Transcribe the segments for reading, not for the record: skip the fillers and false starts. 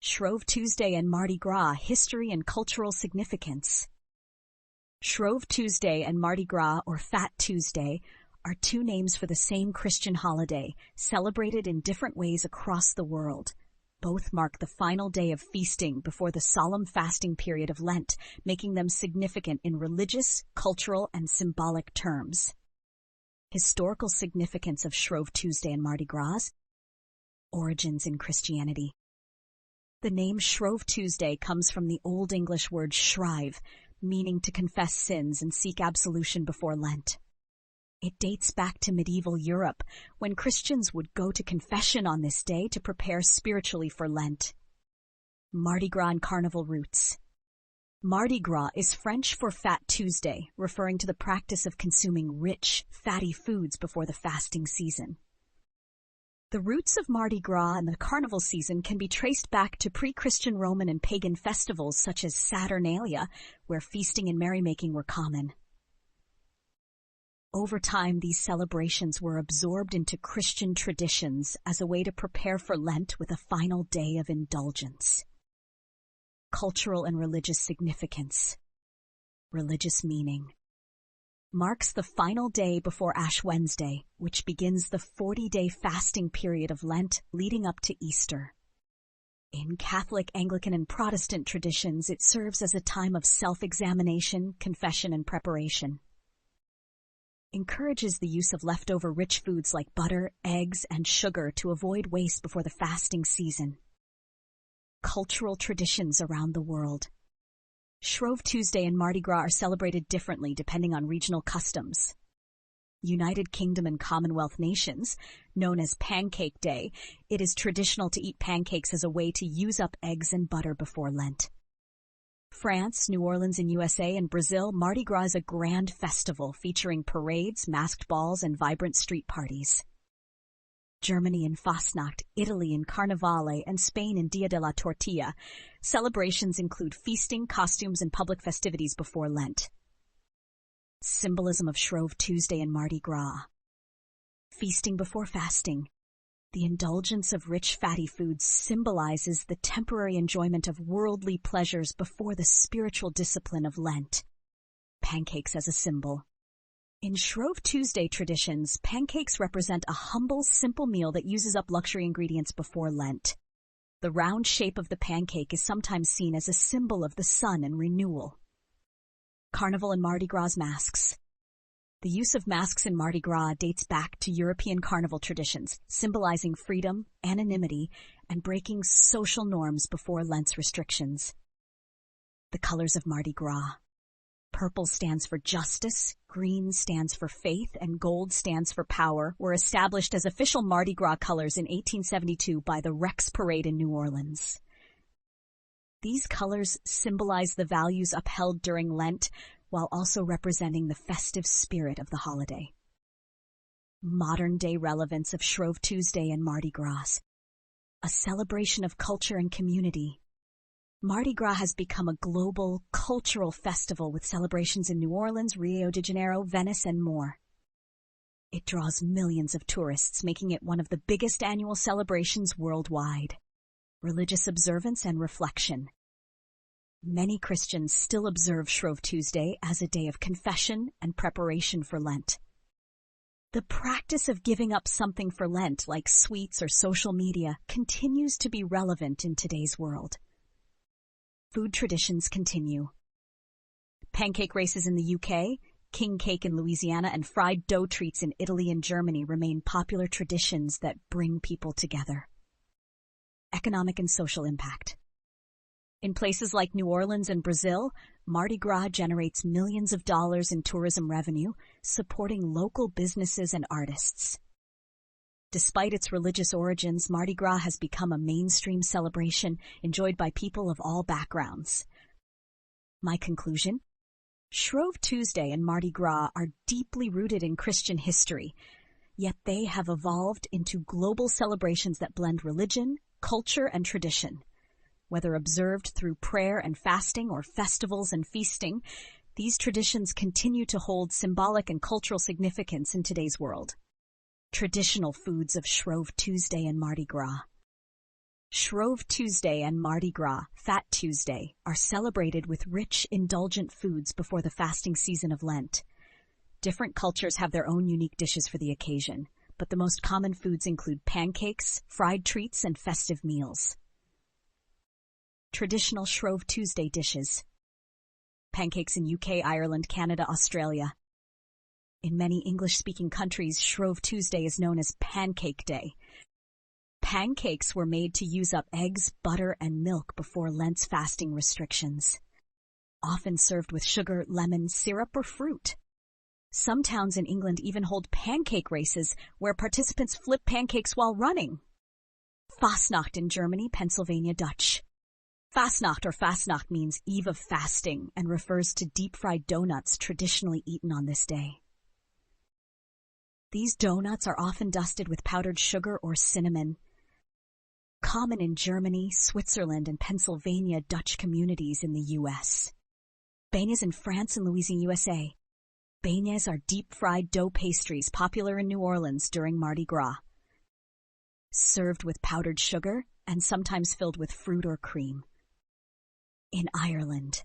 Shrove Tuesday and Mardi Gras, history and cultural significance. Shrove Tuesday and Mardi Gras, or Fat Tuesday, are two names for the same Christian holiday, celebrated in different ways across the world. Both mark the final day of feasting before the solemn fasting period of Lent, making them significant in religious, cultural, and symbolic terms. Historical significance of Shrove Tuesday and Mardi Gras. Origins in Christianity. The name Shrove Tuesday comes from the Old English word shrive, meaning to confess sins and seek absolution before Lent. It dates back to medieval Europe, when Christians would go to confession on this day to prepare spiritually for Lent. Mardi Gras and Carnival roots. Mardi Gras is French for Fat Tuesday, referring to the practice of consuming rich, fatty foods before the fasting season. The roots of Mardi Gras and the carnival season can be traced back to pre-Christian Roman and pagan festivals such as Saturnalia, where feasting and merrymaking were common. Over time, these celebrations were absorbed into Christian traditions as a way to prepare for Lent with a final day of indulgence. Cultural and religious significance. Religious meaning. Marks the final day before Ash Wednesday, which begins the 40-day fasting period of Lent leading up to Easter. In Catholic, Anglican, and Protestant traditions, it serves as a time of self-examination, confession, and preparation. Encourages the use of leftover rich foods like butter, eggs, and sugar to avoid waste before the fasting season. Cultural traditions around the world. Shrove Tuesday and Mardi Gras are celebrated differently depending on regional customs. United Kingdom and Commonwealth nations, known as Pancake Day, it is traditional to eat pancakes as a way to use up eggs and butter before Lent. France, New Orleans in USA, and Brazil, Mardi Gras is a grand festival featuring parades, masked balls, and vibrant street parties. Germany in Fastnacht, Italy in Carnevale, and Spain in Dia de la Tortilla. Celebrations include feasting, costumes, and public festivities before Lent. Symbolism of Shrove Tuesday and Mardi Gras. Feasting before fasting. The indulgence of rich fatty foods symbolizes the temporary enjoyment of worldly pleasures before the spiritual discipline of Lent. Pancakes as a symbol. In Shrove Tuesday traditions, pancakes represent a humble, simple meal that uses up luxury ingredients before Lent. The round shape of the pancake is sometimes seen as a symbol of the sun and renewal. Carnival and Mardi Gras masks. The use of masks in Mardi Gras dates back to European carnival traditions, symbolizing freedom, anonymity, and breaking social norms before Lent's restrictions. The colors of Mardi Gras. Purple stands for justice, green stands for faith, and gold stands for power, were established as official Mardi Gras colors in 1872 by the Rex Parade in New Orleans. These colors symbolize the values upheld during Lent, while also representing the festive spirit of the holiday. Modern-day relevance of Shrove Tuesday and Mardi Gras. A celebration of culture and community. Mardi Gras has become a global, cultural festival with celebrations in New Orleans, Rio de Janeiro, Venice, and more. It draws millions of tourists, making it one of the biggest annual celebrations worldwide. Religious observance and reflection. Many Christians still observe Shrove Tuesday as a day of confession and preparation for Lent. The practice of giving up something for Lent, like sweets or social media, continues to be relevant in today's world. Food traditions continue. Pancake races in the UK, king cake in Louisiana, and fried dough treats in Italy and Germany remain popular traditions that bring people together. Economic and social impact. In places like New Orleans and Brazil, Mardi Gras generates millions of dollars in tourism revenue, supporting local businesses and artists. Despite its religious origins, Mardi Gras has become a mainstream celebration enjoyed by people of all backgrounds. My conclusion? Shrove Tuesday and Mardi Gras are deeply rooted in Christian history, yet they have evolved into global celebrations that blend religion, culture, and tradition. Whether observed through prayer and fasting or festivals and feasting, these traditions continue to hold symbolic and cultural significance in today's world. Traditional foods of Shrove Tuesday and Mardi Gras. Shrove Tuesday and Mardi Gras, Fat Tuesday, are celebrated with rich, indulgent foods before the fasting season of Lent. Different cultures have their own unique dishes for the occasion, but the most common foods include pancakes, fried treats, and festive meals. Traditional Shrove Tuesday dishes. Pancakes in UK, Ireland, Canada, Australia. In many English-speaking countries, Shrove Tuesday is known as Pancake Day. Pancakes were made to use up eggs, butter, and milk before Lent's fasting restrictions. Often served with sugar, lemon, syrup, or fruit. Some towns in England even hold pancake races where participants flip pancakes while running. Fastnacht in Germany, Pennsylvania, Dutch. Fastnacht or Fastnacht means eve of fasting and refers to deep-fried donuts traditionally eaten on this day. These donuts are often dusted with powdered sugar or cinnamon. Common in Germany, Switzerland, and Pennsylvania Dutch communities in the U.S. Beignets in France and Louisiana, USA. Beignets are deep-fried dough pastries popular in New Orleans during Mardi Gras. Served with powdered sugar and sometimes filled with fruit or cream. In Ireland,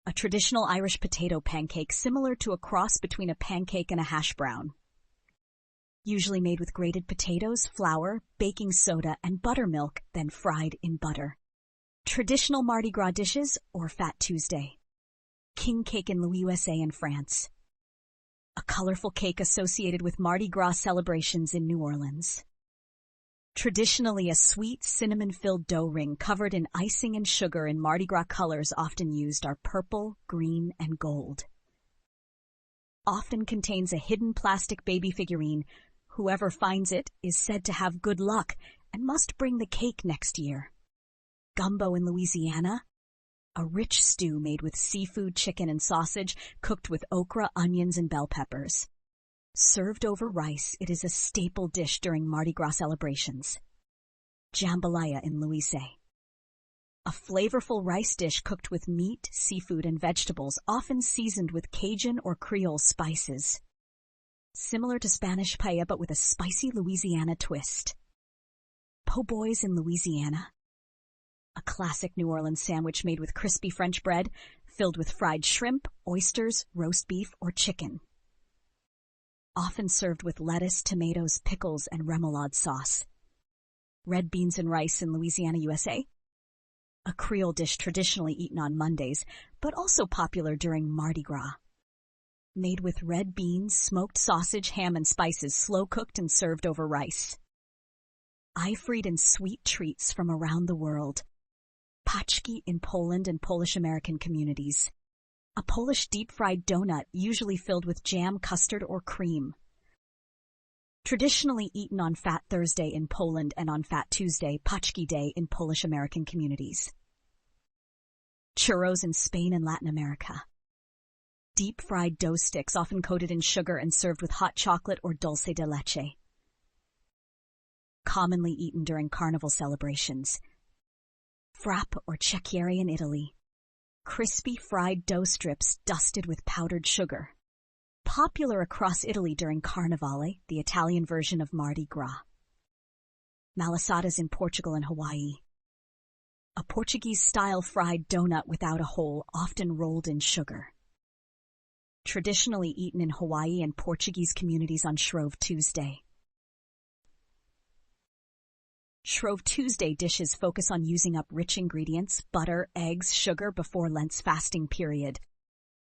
a traditional Irish potato pancake similar to a cross between a pancake and a hash brown. Usually made with grated potatoes, flour, baking soda, and buttermilk, then fried in butter. Traditional Mardi Gras dishes or Fat Tuesday. King cake in the USA and France. A colorful cake associated with Mardi Gras celebrations in New Orleans. Traditionally a sweet, cinnamon-filled dough ring covered in icing and sugar in Mardi Gras colors often used are purple, green, and gold. Often contains a hidden plastic baby figurine. Whoever finds it is said to have good luck and must bring the cake next year. Gumbo in Louisiana. A rich stew made with seafood, chicken, and sausage cooked with okra, onions, and bell peppers. Served over rice, it is a staple dish during Mardi Gras celebrations. Jambalaya in Louisiana. A flavorful rice dish cooked with meat, seafood, and vegetables, often seasoned with Cajun or Creole spices. Similar to Spanish paella, but with a spicy Louisiana twist. Po' boys in Louisiana. A classic New Orleans sandwich made with crispy French bread, filled with fried shrimp, oysters, roast beef, or chicken. Often served with lettuce, tomatoes, pickles, and remoulade sauce. Red beans and rice in Louisiana, USA. A Creole dish traditionally eaten on Mondays, but also popular during Mardi Gras. Made with red beans, smoked sausage, ham, and spices, slow-cooked and served over rice. Ifried and sweet treats from around the world. Paczki in Poland and Polish-American communities. A Polish deep-fried donut usually filled with jam, custard, or cream. Traditionally eaten on Fat Thursday in Poland and on Fat Tuesday, Paczki Day in Polish-American communities. Churros in Spain and Latin America. Deep-fried dough sticks often coated in sugar and served with hot chocolate or dulce de leche. Commonly eaten during carnival celebrations. Frappe or cecchiere in Italy. Crispy fried dough strips dusted with powdered sugar. Popular across Italy during Carnevale, the Italian version of Mardi Gras. Malasadas in Portugal and Hawaii. A Portuguese-style fried donut without a hole, often rolled in sugar. Traditionally eaten in Hawaii and Portuguese communities on Shrove Tuesday. Shrove Tuesday dishes focus on using up rich ingredients, butter, eggs, sugar before Lent's fasting period.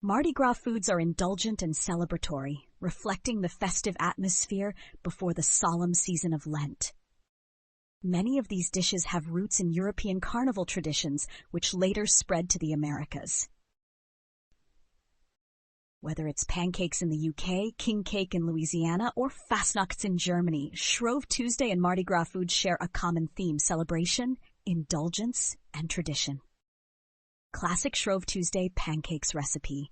Mardi Gras foods are indulgent and celebratory, reflecting the festive atmosphere before the solemn season of Lent. Many of these dishes have roots in European carnival traditions, which later spread to the Americas. Whether it's pancakes in the UK, king cake in Louisiana, or Fastnachts in Germany, Shrove Tuesday and Mardi Gras foods share a common theme: celebration, indulgence, and tradition. Classic Shrove Tuesday pancakes recipe.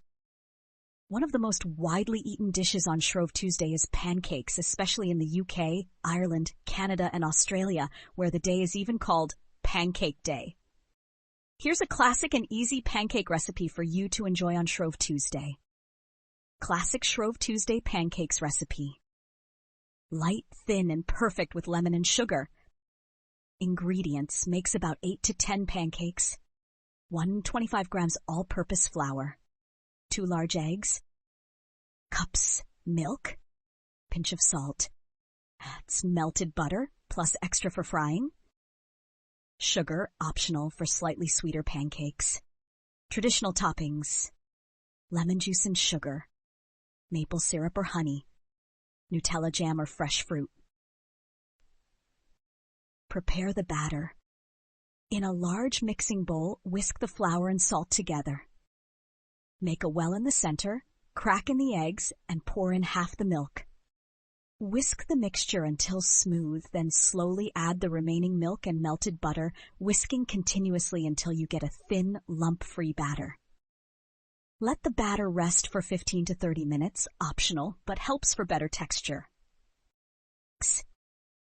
One of the most widely eaten dishes on Shrove Tuesday is pancakes, especially in the UK, Ireland, Canada, and Australia, where the day is even called Pancake Day. Here's a classic and easy pancake recipe for you to enjoy on Shrove Tuesday. Classic Shrove Tuesday pancakes recipe. Light, thin, and perfect with lemon and sugar. Ingredients makes about 8 to 10 pancakes, 125 grams all-purpose flour, 2 large eggs, cups milk, pinch of salt. That's melted butter plus extra for frying. Sugar, optional for slightly sweeter pancakes. Traditional toppings: lemon juice and sugar, maple syrup or honey, Nutella jam or fresh fruit. Prepare the batter. In a large mixing bowl, whisk the flour and salt together. Make a well in the center, crack in the eggs, and pour in half the milk. Whisk the mixture until smooth, then slowly add the remaining milk and melted butter, whisking continuously until you get a thin, lump-free batter. Let the batter rest for 15 to 30 minutes, optional, but helps for better texture.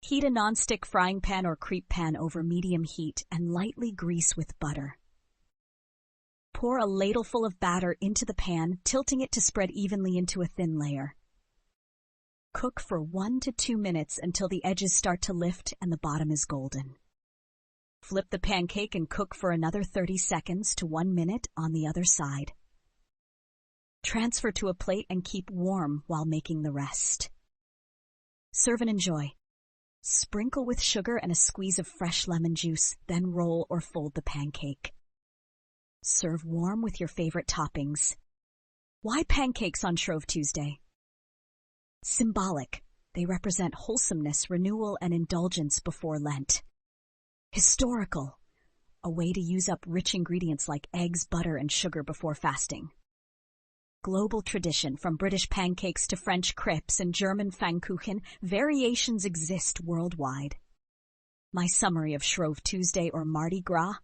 Heat a nonstick frying pan or crepe pan over medium heat and lightly grease with butter. Pour a ladleful of batter into the pan, tilting it to spread evenly into a thin layer. Cook for 1 to 2 minutes until the edges start to lift and the bottom is golden. Flip the pancake and cook for another 30 seconds to 1 minute on the other side. Transfer to a plate and keep warm while making the rest. Serve and enjoy. Sprinkle with sugar and a squeeze of fresh lemon juice, then roll or fold the pancake. Serve warm with your favorite toppings. Why pancakes on Shrove Tuesday? Symbolic. They represent wholesomeness, renewal, and indulgence before Lent. Historical. A way to use up rich ingredients like eggs, butter, and sugar before fasting. Global tradition, from British pancakes to French crepes and German Pfannkuchen, variations exist worldwide. My summary of Shrove Tuesday or Mardi Gras.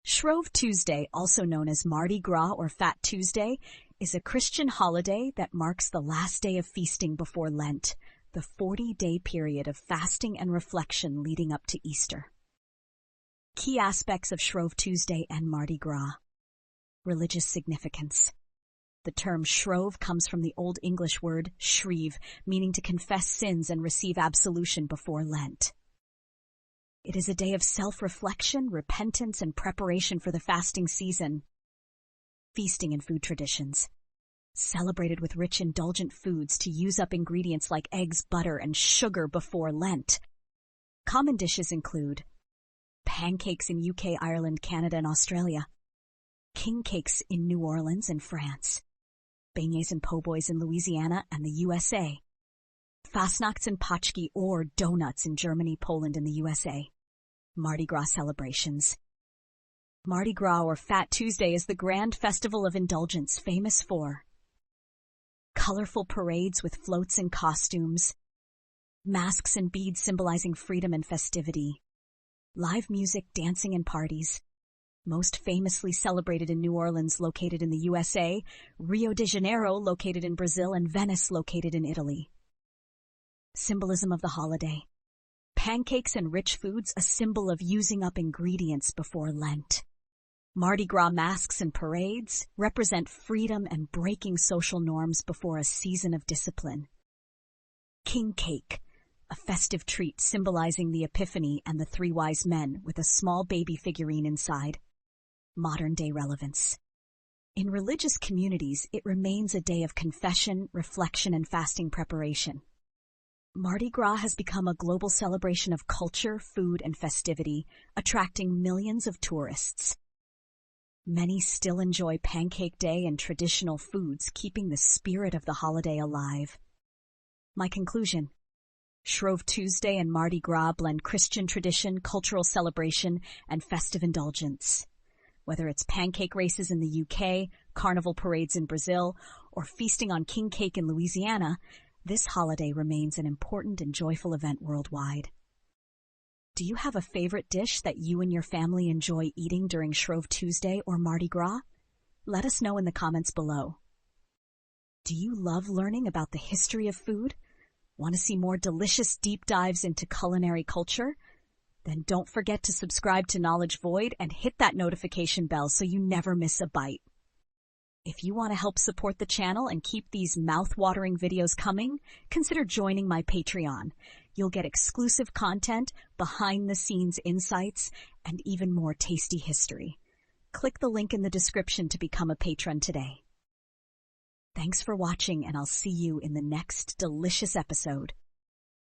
Shrove Tuesday, also known as Mardi Gras or Fat Tuesday, is a Christian holiday that marks the last day of feasting before Lent, the 40-day period of fasting and reflection leading up to Easter. Key aspects of Shrove Tuesday and Mardi Gras. Religious significance. The term Shrove comes from the Old English word shrieve, meaning to confess sins and receive absolution before Lent. It is a day of self-reflection, repentance, and preparation for the fasting season. Feasting and food traditions. Celebrated with rich, indulgent foods to use up ingredients like eggs, butter, and sugar before Lent. Common dishes include pancakes in UK, Ireland, Canada, and Australia. King cakes in New Orleans and France. Beignets and po' boys in Louisiana and the USA. Fastnachts and paczki or donuts in Germany, Poland, and the USA. Mardi Gras celebrations. Mardi Gras or Fat Tuesday is the grand festival of indulgence famous for colorful parades with floats and costumes, masks and beads symbolizing freedom and festivity, live music, dancing, and parties. Most famously celebrated in New Orleans, located in the USA, Rio de Janeiro, located in Brazil, and Venice, located in Italy. Symbolism of the holiday. Pancakes and rich foods, a symbol of using up ingredients before Lent. Mardi Gras masks and parades represent freedom and breaking social norms before a season of discipline. King cake, a festive treat symbolizing the Epiphany and the 3 wise men with a small baby figurine inside. Modern-day relevance. In religious communities, it remains a day of confession, reflection, and fasting preparation. Mardi Gras has become a global celebration of culture, food, and festivity, attracting millions of tourists. Many still enjoy Pancake Day and traditional foods, keeping the spirit of the holiday alive. My conclusion: Shrove Tuesday and Mardi Gras blend Christian tradition, cultural celebration, and festive indulgence. Whether it's pancake races in the UK, carnival parades in Brazil, or feasting on king cake in Louisiana, this holiday remains an important and joyful event worldwide. Do you have a favorite dish that you and your family enjoy eating during Shrove Tuesday or Mardi Gras? Let us know in the comments below. Do you love learning about the history of food? Want to see more delicious deep dives into culinary culture? Then don't forget to subscribe to Knowledge Void and hit that notification bell so you never miss a bite. If you want to help support the channel and keep these mouth-watering videos coming, consider joining my Patreon. You'll get exclusive content, behind-the-scenes insights, and even more tasty history. Click the link in the description to become a patron today. Thanks for watching, and I'll see you in the next delicious episode.